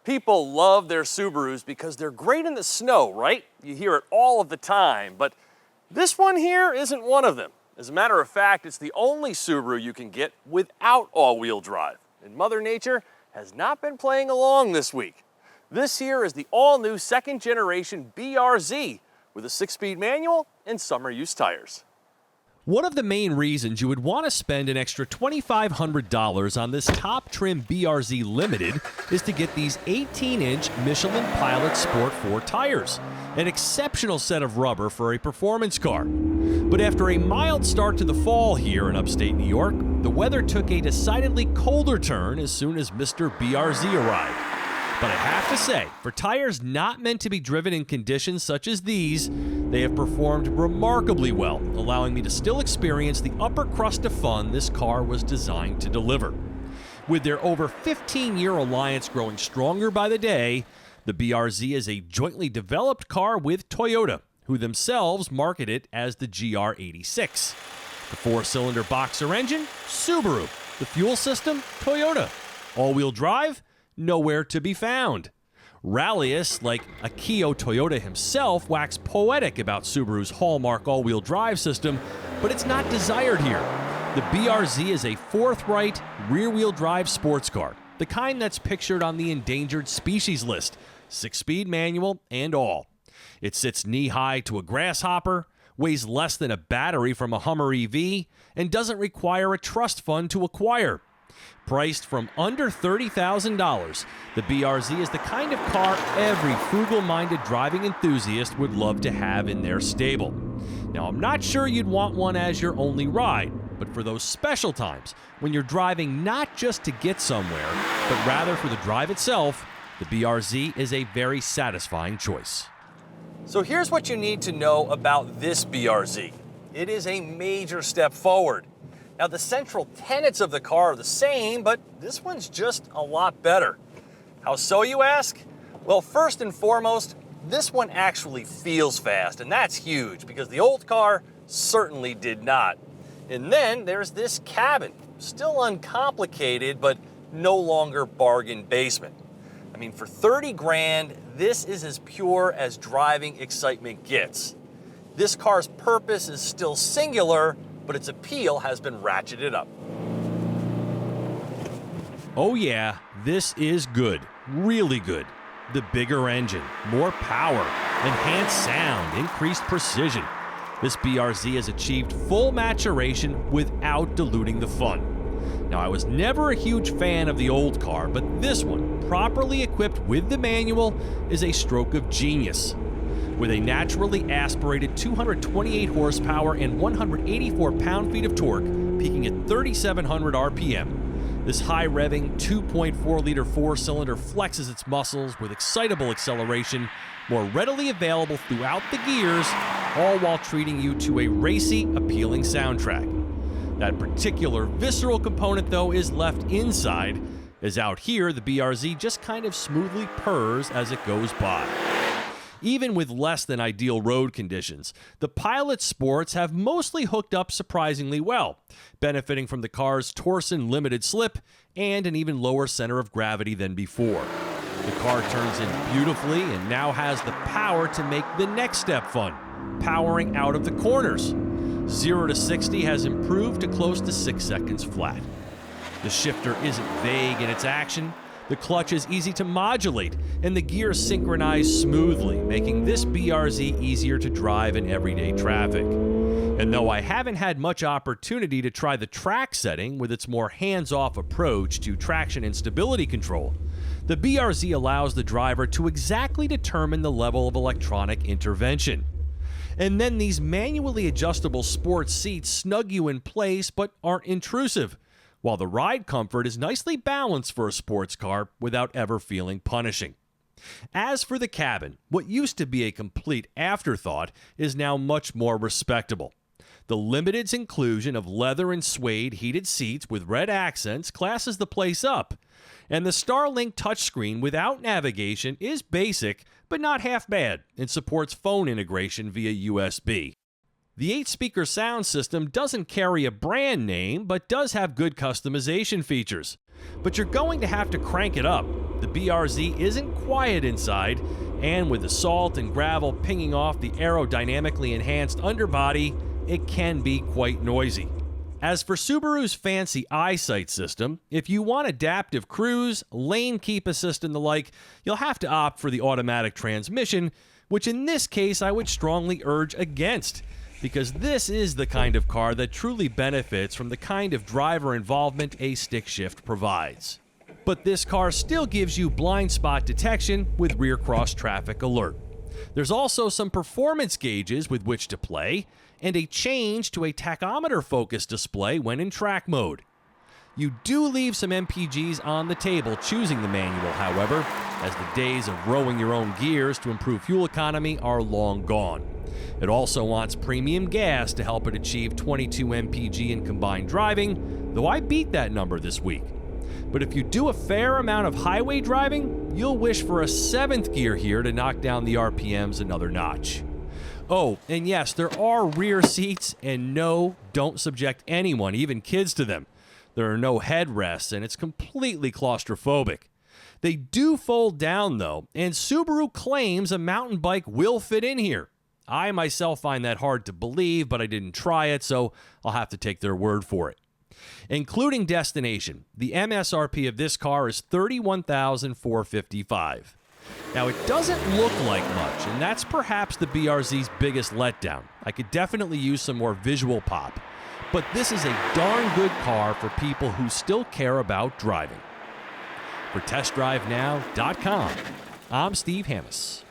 People love their Subarus because they're great in the snow, right? You hear it all of the time, but this one here isn't one of them. As a matter of fact, it's the only Subaru you can get without all-wheel drive. And Mother Nature has not been playing along this week. This here is the all-new second-generation BRZ with a 6-speed manual and summer-use tires. One of the main reasons you would want to spend an extra $2,500 on this top trim BRZ Limited is to get these 18-inch Michelin Pilot Sport 4 tires, an exceptional set of rubber for a performance car. But after a mild start to the fall here in upstate New York, the weather took a decidedly colder turn as soon as Mr. BRZ arrived. But I have to say, for tires not meant to be driven in conditions such as these, they have performed remarkably well, allowing me to still experience the upper crust of fun this car was designed to deliver. With their over 15-year alliance growing stronger by the day, the BRZ is a jointly developed car with Toyota, who themselves market it as the GR86. The 4-cylinder boxer engine, Subaru. The fuel system, Toyota. All-wheel drive, nowhere to be found. Rallyist, like Akio Toyoda himself, waxed poetic about Subaru's hallmark all-wheel drive system, but it's not desired here. The BRZ is a forthright, rear-wheel drive sports car, the kind that's pictured on the endangered species list, 6-speed manual and all. It sits knee-high to a grasshopper, weighs less than a battery from a Hummer EV, and doesn't require a trust fund to acquire. Priced from under $30,000, the BRZ is the kind of car every frugal-minded driving enthusiast would love to have in their stable. Now, I'm not sure you'd want one as your only ride, but for those special times when you're driving not just to get somewhere, but rather for the drive itself, the BRZ is a very satisfying choice. So here's what you need to know about this BRZ. It is a major step forward. Now, the central tenets of the car are the same, but this one's just a lot better. How so, you ask? Well, first and foremost, this one actually feels fast, and that's huge because the old car certainly did not. And then there's this cabin, still uncomplicated, but no longer bargain basement. I mean, for 30 grand, this is as pure as driving excitement gets. This car's purpose is still singular, but its appeal has been ratcheted up. Oh yeah, this is good, really good. The bigger engine, more power, enhanced sound, increased precision. This BRZ has achieved full maturation without diluting the fun. Now, I was never a huge fan of the old car, but this one, properly equipped with the manual, is a stroke of genius. With a naturally aspirated 228 horsepower and 184 pound-feet of torque, peaking at 3,700 RPM. This high-revving 2.4-liter 4-cylinder flexes its muscles with excitable acceleration, more readily available throughout the gears, all while treating you to a racy, appealing soundtrack. That particular visceral component, though, is left inside, as out here, the BRZ just kind of smoothly purrs as it goes by. Even with less than ideal road conditions, the Pilot Sports have mostly hooked up surprisingly well, benefiting from the car's Torsen limited slip and an even lower center of gravity than before. The car turns in beautifully and now has the power to make the next step fun, powering out of the corners. 0 to 60 has improved to close to 6 seconds flat. The shifter isn't vague in its action. The clutch is easy to modulate, and the gears synchronize smoothly, making this BRZ easier to drive in everyday traffic. And though I haven't had much opportunity to try the track setting with its more hands-off approach to traction and stability control, the BRZ allows the driver to exactly determine the level of electronic intervention. And then these manually adjustable sports seats snug you in place but aren't intrusive, while the ride comfort is nicely balanced for a sports car without ever feeling punishing. As for the cabin, what used to be a complete afterthought is now much more respectable. The Limited's inclusion of leather and suede heated seats with red accents classes the place up, and the Starlink touchscreen without navigation is basic but not half bad and supports phone integration via USB. The 8-speaker sound system doesn't carry a brand name, but does have good customization features. But you're going to have to crank it up. The BRZ isn't quiet inside, and with the salt and gravel pinging off the aerodynamically enhanced underbody, it can be quite noisy. As for Subaru's fancy eyesight system, if you want adaptive cruise, lane keep assist and the like, you'll have to opt for the automatic transmission, which in this case I would strongly urge against, because this is the kind of car that truly benefits from the kind of driver involvement a stick shift provides. But this car still gives you blind spot detection with rear cross traffic alert. There's also some performance gauges with which to play, and a change to a tachometer-focused display when in track mode. You do leave some MPGs on the table choosing the manual, however, as the days of rowing your own gears to improve fuel economy are long gone. It also wants premium gas to help it achieve 22 MPG in combined driving, though I beat that number this week. But if you do a fair amount of highway driving, you'll wish for a 7th gear here to knock down the RPMs another notch. Oh, and yes, there are rear seats, and no, don't subject anyone, even kids, to them. There are no headrests, and it's completely claustrophobic. They do fold down, though, and Subaru claims a mountain bike will fit in here. I myself find that hard to believe, but I didn't try it, so I'll have to take their word for it. Including destination, the MSRP of this car is $31,455. Now, it doesn't look like much, and that's perhaps the BRZ's biggest letdown. I could definitely use some more visual pop. But this is a darn good car for people who still care about driving. For TestDriveNow.com, I'm Steve Hammis.